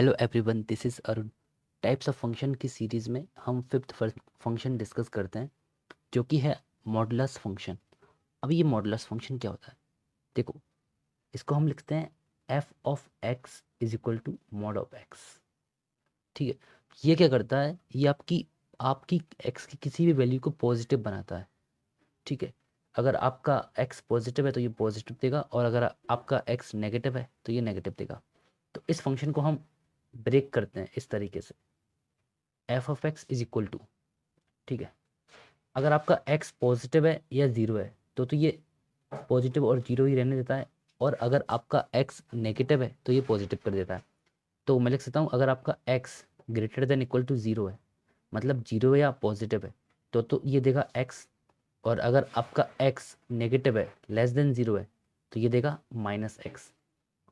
Hello everyone, this is Arun. Types of function की series में हम फिफ्थ फंक्शन डिस्कस करते हैं, जो कि है मॉडुलस फंक्शन। अब ये मॉडुलस फंक्शन क्या होता है? देखो, इसको हम लिखते हैं f of x is equal to mod of x. ठीक है, ये क्या करता है? ये आपकी आपकी एक्स की किसी भी वैल्यू को पॉजिटिव बनाता है। ठीक है, अगर आपका एक्स पॉजिटिव है तो ये पॉजिटिव देगा, और अगर आपका एक्स नेगेटिव है तो ये नेगेटिव देगा। तो इस फंक्शन को हम ब्रेक करते हैं इस तरीके से, f of x is equal to, ठीक है, अगर आपका एक्स पॉजिटिव है या ज़ीरो है तो ये पॉजिटिव और जीरो ही रहने देता है, और अगर आपका एक्स नेगेटिव है तो ये पॉजिटिव कर देता है। तो मैं लिख सकता हूँ, अगर आपका x greater than equal to zero है, मतलब जीरो या पॉजिटिव है, तो ये देगा एक्स, और अगर आपका एक्स नेगेटिव है, लेस देन ज़ीरो है, तो ये देगा माइनस एक्स।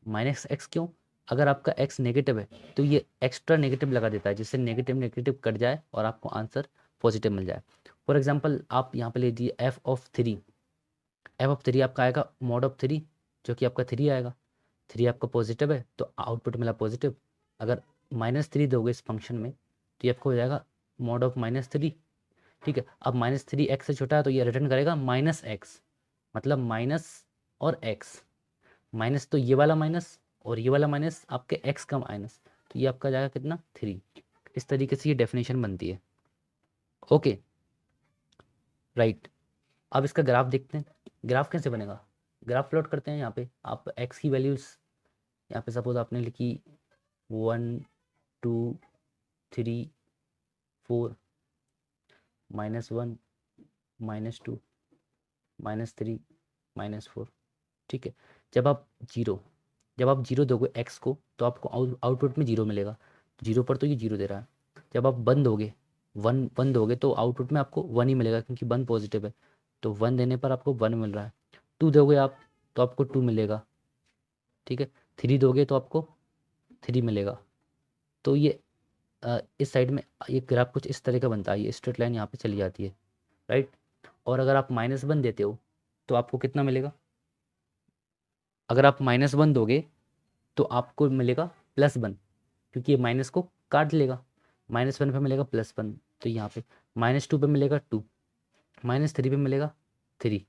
माइनस एक्स क्यों? अगर आपका एक्स नेगेटिव है तो ये एक्स्ट्रा नेगेटिव लगा देता है, जिससे नेगेटिव नेगेटिव कट जाए और आपको आंसर पॉजिटिव मिल जाए। फॉर एग्जाम्पल, आप यहाँ पे लीजिए F of three. F of three आपका आएगा मॉड ऑफ थ्री, जो कि आपका थ्री आएगा। थ्री आपका पॉजिटिव है तो आउटपुट मिला पॉजिटिव। अगर माइनस थ्री दोगे इस फंक्शन में तो ये आपको हो जाएगा मॉड ऑफ माइनस थ्री। ठीक है, अब माइनस थ्री एक्स से छोटा है तो ये रिटर्न करेगा माइनस एक्स, मतलब माइनस और एक्स। माइनस तो ये वाला माइनस, और ये वाला माइनस आपके एक्स का माइनस, तो ये आपका जाएगा कितना? थ्री। इस तरीके से ये डेफिनेशन बनती है। Okay, right. अब इसका ग्राफ देखते हैं। ग्राफ कैसे बनेगा? ग्राफ प्लॉट करते हैं। यहाँ पे आप एक्स की वैल्यूज़, यहाँ पे सपोज आपने लिखी 1 2 3 4, -1 -2 -3 -4। ठीक है, जब आप जीरो जब आप जीरो दोगे एक्स को तो आपको आउटपुट में जीरो मिलेगा। जीरो पर तो ये जीरो दे रहा है। जब आप वन दोगे, वन वन दोगे तो आउटपुट में आपको वन ही मिलेगा, क्योंकि वन पॉजिटिव है, तो वन देने पर आपको वन मिल रहा है। टू दोगे आप तो आपको टू मिलेगा। ठीक है, थ्री दोगे तो आपको थ्री मिलेगा। तो ये इस साइड में ये ग्राफ कुछ इस तरह का बनता है। ये स्ट्रेट लाइन यहाँ पे चली जाती है, राइट। और अगर आप माइनस वन देते हो तो आपको कितना मिलेगा? अगर आप माइनस वन दोगे तो आपको मिलेगा प्लस वन, क्योंकि ये माइनस को काट लेगा। माइनस वन पे मिलेगा प्लस वन, तो यहाँ पे माइनस टू पे मिलेगा टू, माइनस थ्री पे मिलेगा थ्री।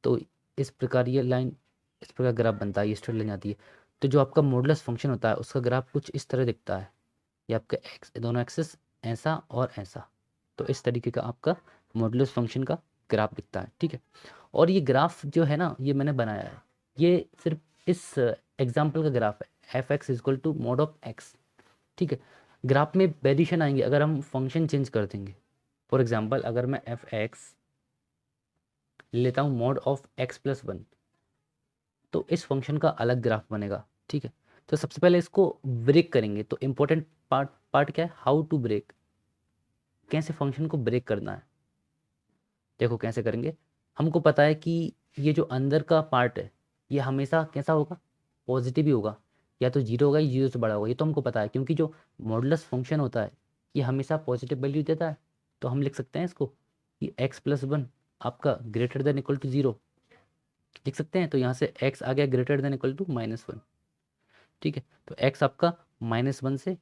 तो इस प्रकार ये लाइन, इस प्रकार ग्राफ बनता है, ये स्ट्रेट लाइन आती है। तो जो आपका मॉडुलस फंक्शन होता है उसका ग्राफ कुछ इस तरह दिखता है। ये आपका एक्स, दोनों एक्सेस ऐसा और ऐसा। तो इस तरीके का आपका मॉडुलस फंक्शन का ग्राफ दिखता है। ठीक है, और ये ग्राफ जो है ना, ये मैंने बनाया है, ये सिर्फ इस एग्जाम्पल का ग्राफ है, f x is equal to mod of x. ठीक है, ग्राफ में वेरिएशन आएंगे अगर हम फंक्शन चेंज कर देंगे। फॉर एग्जाम्पल, अगर मैं एफ एक्स लेता हूँ mod of x plus one, तो इस फंक्शन का अलग ग्राफ बनेगा। ठीक है, तो सबसे पहले इसको ब्रेक करेंगे। तो इम्पोर्टेंट पार्ट पार्ट क्या है? हाउ टू ब्रेक, कैसे फंक्शन को ब्रेक करना है। देखो कैसे करेंगे। हमको पता है कि ये जो अंदर का पार्ट है ये हमेशा कैसा होगा? पॉजिटिव ही होगा, या तो जीरो होगा या जीरो से बड़ा होगा। ये तो हमको पता है, क्योंकि जो मॉडुलस फंक्शन होता है ये हमेशा पॉजिटिव वैल्यू देता है। तो हम लिख सकते हैं इसको कि एक्स प्लस वन आपका greater than equal to zero लिख सकते हैं। तो यहाँ से एक्स आ गया greater than equal to minus one. ठीक है, तो एक्स आपका माइनस वन से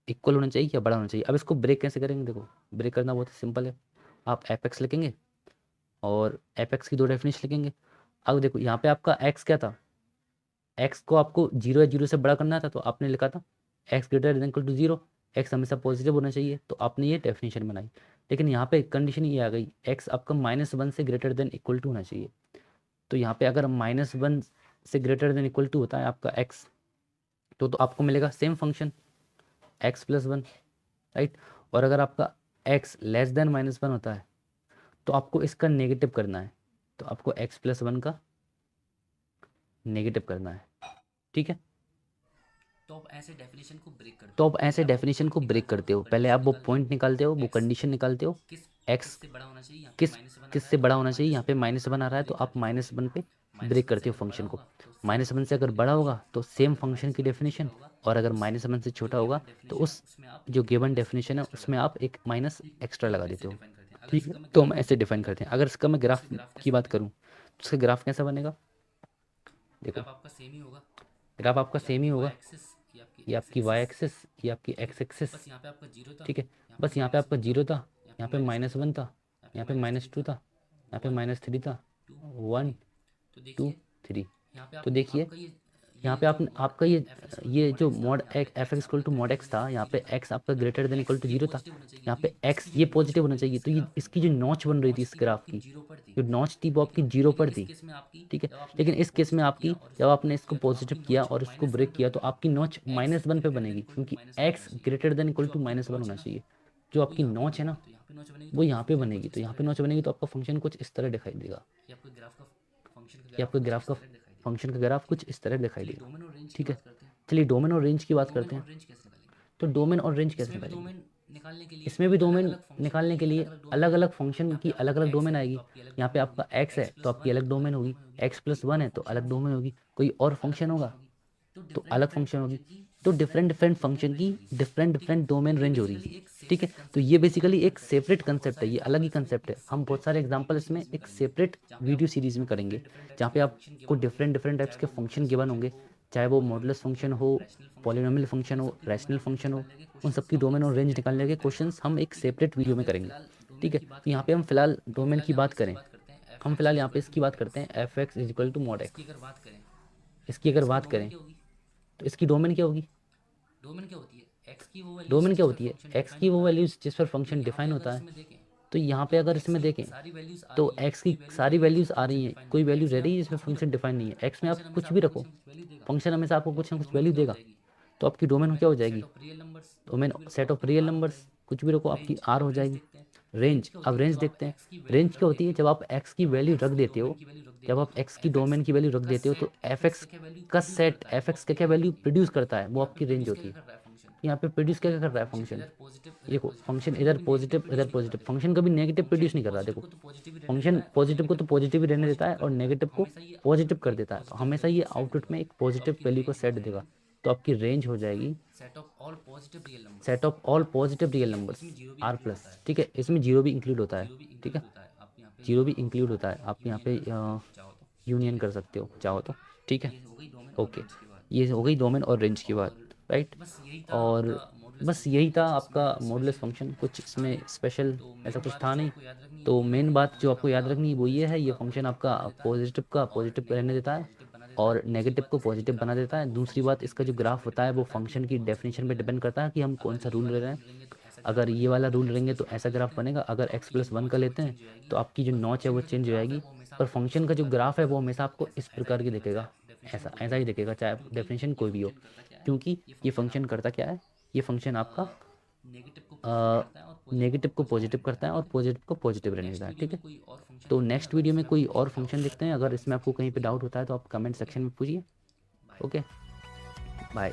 इक्वल होना चाहिए या बड़ा होना चाहिए। अब इसको ब्रेक कैसे करेंगे? देखो, ब्रेक करना बहुत ही सिंपल है। आप एफ एक्स लिखेंगे और एफ एक्स की दो डेफिनेशन लिखेंगे। अब देखो यहाँ पे आपका एक्स क्या था? एक्स को आपको जीरो या जीरो से बड़ा करना था, तो आपने लिखा था x greater than equal to zero. X हमेशा पॉजिटिव होना चाहिए, तो आपने ये डेफिनेशन बनाई। लेकिन यहाँ पे कंडीशन ये आ गई, एक्स आपका माइनस वन से ग्रेटर देन इक्वल टू होना चाहिए। तो यहाँ पे अगर माइनस वन से ग्रेटर देन इक्वल टू होता है आपका एक्स, तो आपको मिलेगा same function x plus one, right. और अगर आपका x less than minus one होता है तो आपको इसका नेगेटिव करना है। तो आपको एक्स प्लस वन का नेगेटिव करना है। ठीक है, तो आप ऐसे डेफिनेशन को ब्रेक करते तो हो, आप पहले ऐसे आप वो डेफिनेशन पॉइंट को ब्रेक निकालते हो, करते वो हो। पहले कंडीशन आप वो निकालते हो पॉइंट निकालते हो, वो एक्स कंडीशन निकालते हो। किस एक्स किससे बड़ा होना चाहिए। यहाँ पे किस माइनस वन आ रहा है किससे तो बड़ा आप होना चाहिए? माइनस यहाँ पे वन माइनस वन आ रहा है तो ब्रेक आप करते हो माइनस फंक्शन वन को। पे माइनस ब्रेक वन से करते हो अगर बड़ा फंक्शन को। होगा तो सेम माइनस वन से फंक्शन अगर की बड़ा डेफिनेशन, होगा तो और सेम अगर फंक्शन माइनस की वन से छोटा डेफिनेशन, होगा और तो अगर उस माइनस वन से जो छोटा होगा गिवन तो डेफिनेशन है उस उसमें आप जो एक गिवन माइनस डेफिनेशन है एक्स्ट्रा उसमें लगा आप देते हो। एक माइनस ठीक, एक्स्ट्रा तो लगा आप ऐसे देते हो। डिफाइन करते हैं। अगर ठीक है, इसका मैं तो हम ग्राफ ऐसे की डिफाइन बात करते हैं। करूँ अगर इसका मैं तो ग्राफ उसका ग्राफ की कैसा बात बनेगा? करूँ तो उसका ग्राफ कैसा बनेगा? देखो, ग्राफ आपका सेम ही होगा ग्राफ आपका कि सेम ही आपकी वाई होगा। एक्सिस, कि आपकी ये आपकी वाई एक्सिस, ये आपकी एक्स एक्सिस, बस यहाँ पे आपका 0 था, ठीक है। बस यहाँ पे आपका 0 था, यहाँ पे -1 था, यहाँ पे -2 -2 था, यहाँ पे -3 था, 1 तो 2 देखिए 3। यहाँ पे तो आप देखिए आपका यहाँ ये पे जो आप आपका ये mode जो x था, मॉड यहाँ पे एफ x एक्स इक्वल आपका to mod greater x than था, यहाँ पे जीरो था, एक्स आपका ग्रेटर देन इक्वल टू ये 0 था, पॉजिटिव होना चाहिए यहाँ पे क्योंकि एक्स इसकी ये जो नॉच पॉजिटिव बन होना रही थी चाहिए। इस तो ये ग्राफ की, इसकी जो नॉच बन रही थी नॉच इस थी वो ग्राफ आपकी की, 0 पर थी, जो नॉच थी वो आपकी ठीक है। 0 लेकिन पर इस थी, केस में आपकी ठीक है। जब आपने लेकिन इसको इस केस में पॉजिटिव किया आपकी और जब इसको आपने ब्रेक इसको किया तो पॉजिटिव आपकी किया नॉच और इसको -1 ब्रेक पे किया तो बनेगी, आपकी नॉच x -1 पे ग्रेटर देन बनेगी, इक्वल टू क्योंकि -1 होना एक्स चाहिए। ग्रेटर देन इक्वल जो टू आपकी -1 नॉच है होना ना चाहिए। जो वो आपकी यहाँ पे नॉच है ना बनेगी, तो यहाँ पे नॉच बनेगी तो वो आपका यहाँ पे फंक्शन बनेगी, कुछ तो इस यहाँ तरह पे नॉच दिखाई बनेगी देगा। तो आपका फंक्शन कुछ इस तरह दिखाई देगा। ये आपके ग्राफ का फंक्शन का ये ग्राफ आपका कुछ ग्राफ इस का तरह दिखाई देगा, फंक्शन का ग्राफ ठीक कुछ है। इस तरह दिखाई चलिए देगा, डोमेन और रेंज की ठीक है। बात करते हैं। चलिए डोमेन और रेंज की बात डोमेन करते हैं। और रेंज कैसे निकालेंगे? तो डोमेन और रेंज कैसे इसमें भी निकालेंगे? डोमेन निकालने के लिए इसमें भी अलग डोमेन अलग फंक्शन निकालने की के लिए अलग अलग डोमेन अलग आएगी। अलग फंक्शन यहाँ पे की आपका अलग अलग x डोमेन है आएगी। तो आपकी अलग यहाँ पे डोमेन होगी, आपका x है x तो प्लस आपकी वन है अलग तो डोमेन अलग होगी, डोमेन होगी, x प्लस कोई वन और है तो फंक्शन अलग होगा डोमेन होगी, कोई और तो अलग फंक्शन फंक्शन होगा होगी। तो तो डिफरेंट अलग डिफरेंट फंक्शन होगी। फंक्शन की तो different different different different domain function range की होगी, डिफरेंट ठीक है। डिफरेंट तो डोमेन ये रेंज होगी, बेसिकली एक ठीक है। सेपरेट तो कंसेप्ट ये है, एक बेसिकली सेपरेट एक कंसेप्ट है, सेपरेट हम बहुत कंसेप्ट है, सारे ये अलग ही एग्जांपल इसमें कंसेप्ट है। एक हम बहुत सेपरेट सारे वीडियो एग्जांपल इसमें सीरीज में एक करेंगे, सेपरेट जहाँ पे वीडियो आपको सीरीज में करेंगे, डिफरेंट डिफरेंट टाइप्स जहाँ के पे फंक्शन आपको गिवन होंगे, डिफरेंट डिफरेंट टाइप्स चाहे के वो फंक्शन मॉडुलस गिवन फंक्शन होंगे, हो, चाहे वो पॉलीनोमियल मॉडुलस फंक्शन फंक्शन हो, हो, रैशनल फंक्शन हो, पॉलिनोमियल फंक्शन इन हो, सब के डोमेन रैशनल और रेंज फंक्शन हो, निकालने के उन क्वेश्चंस सबकी हम डोमेन एक और रेंज सेपरेट निकालने वीडियो के में करेंगे, क्वेश्चंस हम एक ठीक है। सेपरेट वीडियो यहाँ में पे करेंगे, फिलहाल डोमेन ठीक है। की बात तो यहाँ पे करते हम हैं, फिलहाल तो डोमेन फिलहाल की यहाँ पे बात इसकी करें, बात करते हैं एफ हम एक्स फिलहाल इज यहाँ पे इक्वल टू इसकी बात मॉड करते एक्स। हैं f x is equal to mod इसकी एक्स। अगर बात करें इसकी तो अगर इसकी बात डोमेन करें क्या होगी? तो इसकी डोमेन क्या होगी? डोमेन क्या होती है? एक्स की वो वैल्यूज डोमेन क्या जिस पर होती है? फंक्शन एक्स डिफाइन की वो होता है। वैल्यूज जिस पर तो फंक्शन यहाँ पे डिफाइन अगर होता है। इसमें देखें तो यहाँ पे तो अगर एक्स इसमें की देखें सारी वैल्यूज आ तो रही हैं, एक्स कोई की वैल्यू रह सारी रही है जिस वैल्यूज पर आ फंक्शन रही हैं, डिफाइन कोई नहीं है, वैल्यू एक्स रह में रही है आपको जिसमें कुछ भी फंक्शन रखो, डिफाइन नहीं है, एक्स में आप फंक्शन हमेशा कुछ भी आपको रखो, कुछ ना कुछ वैल्यू देगा। फंक्शन हमेशा आपको तो कुछ ना आपकी कुछ डोमेन वैल्यू क्या हो देगा। जाएगी? तो आपकी डोमेन क्या हो सेट जाएगी? ऑफ रियल नंबर्स, डोमेन कुछ भी रखो सेट ऑफ आपकी रियल आर हो नंबर्स, जाएगी। कुछ भी रखो आपकी रेंज, आर अब हो रेंज जाएगी। देखते हैं। रेंज रेंज, क्या अब होती है? रेंज जब आप देखते हैं। एक्स की वैल्यू रेंज रख क्या होती है? देते हो, जब आप एक्स की जब आप वैल्यू रख एक्स की देते डोमेन हो, की वैल्यू रख जब देते हो आप तो एक्स की एफ एक्स डोमेन की वैल्यू रख का देते हो तो set F F x x क्या क्या वैल्यू का प्रोड्यूस सेट करता है एफ वो एक्स क्या आपकी क्या रेंज वैल्यू होगी। प्रोड्यूस करता है वो यहाँ पे आपकी रेंज प्रोड्यूस क्या होती क्या है। कर रहा है फंक्शन? यहाँ पे प्रोड्यूस क्या क्या कर रहा है फंक्शन फंक्शन? इधर पॉजिटिव इधर देखो पॉजिटिव, फंक्शन फंक्शन इधर कभी नेगेटिव पॉजिटिव प्रोड्यूस इधर नहीं कर रहा। पॉजिटिव, देखो फंक्शन कभी नेगेटिव फंक्शन प्रोड्यूस नहीं कर रहा। पॉजिटिव देखो को तो पॉजिटिव ही रहने फंक्शन देता है और पॉजिटिव को तो नेगेटिव को पॉजिटिव ही रहने देता पॉजिटिव है कर और देता है, नेगेटिव तो को हमेशा ये पॉजिटिव आउटपुट में कर एक देता है, तो पॉजिटिव हमेशा वैल्यू ये को सेट आउटपुट देगा। में एक तो पॉजिटिव आपकी वैल्यू को रेंज हो सेट देगा। जाएगी तो आपकी रेंज हो जाएगी set of all positive real numbers, set of all positive real ठीक है। नंबर्स, इसमें जीरो भी आर इंक्लूड प्लस, होता है, ठीक है। इसमें जीरो भी इंक्लूड होता है, जीरो भी ठीक इंक्लूड है। होता है। आप यहाँ पे जीरो भी इंक्लूड होता है, आप यहाँ यूनियन पे कर सकते हो चाहो तो, ठीक यूनियन है। कर सकते हो चाहो तो, ठीक है। ये हो गई डोमेन और ओके, रेंज की बात। ये हो गई डोमेन और रेंज की बात, और राइट। बस यही था और आपका मॉडुलस बस फंक्शन, यही था कुछ आपका इसमें मॉडुलस स्पेशल फंक्शन, कुछ था इसमें नहीं। स्पेशल तो ऐसा मेन कुछ बात था जो नहीं। आपको याद रखनी है तो ये है मेन कि बात जो फंक्शन आपको याद आपका रखनी है वो ये है, पॉजिटिव ये का फंक्शन पॉजिटिव आपका बना देता है पॉजिटिव और रहने नेगेटिव को देता है पॉजिटिव बना देता है। और दूसरी नेगेटिव बात को इसका जो पॉजिटिव बना ग्राफ देता होता है है। वो दूसरी फंक्शन बात की इसका जो डेफिनेशन ग्राफ पे होता डिपेंड है वो करता है कि हम फंक्शन की कौन से डेफिनेशन रूल पे ले रहे डिपेंड हैं। करता है कि हम कौन सा अगर रूल ये ले वाला रहे हैं। रूल लेंगे तो ऐसा ग्राफ अगर ये बनेगा, वाला रूल एक्स लेंगे तो प्लस वन ऐसा का ग्राफ लेते हैं बनेगा, अगर तो एक्स आपकी जो प्लस वन का नॉच है वो लेते हैं चेंज हो जाएगी। तो आपकी जो पर नॉच है फंक्शन वो का जो चेंज हो ग्राफ है जाएगी। वो हमेशा पर आपको इस फंक्शन का जो प्रकार ही ग्राफ है वो दिखेगा, हमेशा आपको ऐसा इस ऐसा ही प्रकार की दिखेगा दिखेगा, चाहे डेफिनेशन ऐसा कोई ऐसा भी ही हो, दिखेगा चाहे क्योंकि डेफिनेशन ये कोई भी हो। फंक्शन करता क्या है? क्योंकि ये ये फंक्शन फंक्शन आपका करता क्या है? ये फंक्शन आपका नेगेटिव को पॉजिटिव करता है और पॉजिटिव नेगेटिव को को पॉजिटिव पॉजिटिव रहने देता करता है, है और ठीक है। पॉजिटिव को पॉजिटिव तो रहने देता नेक्स्ट है, वीडियो ठीक में है। कोई और फंक्शन तो देखते हैं, नेक्स्ट अगर वीडियो में इसमें कोई आपको और कुछ फंक्शन डाउट देखते है हैं। तो अगर कमेंट इसमें आपको सेक्शन में कहीं पे पूछिए, डाउट होता है तो आप कमेंट ठीक सेक्शन है। में पूछिए, बाय। ओके। बाय।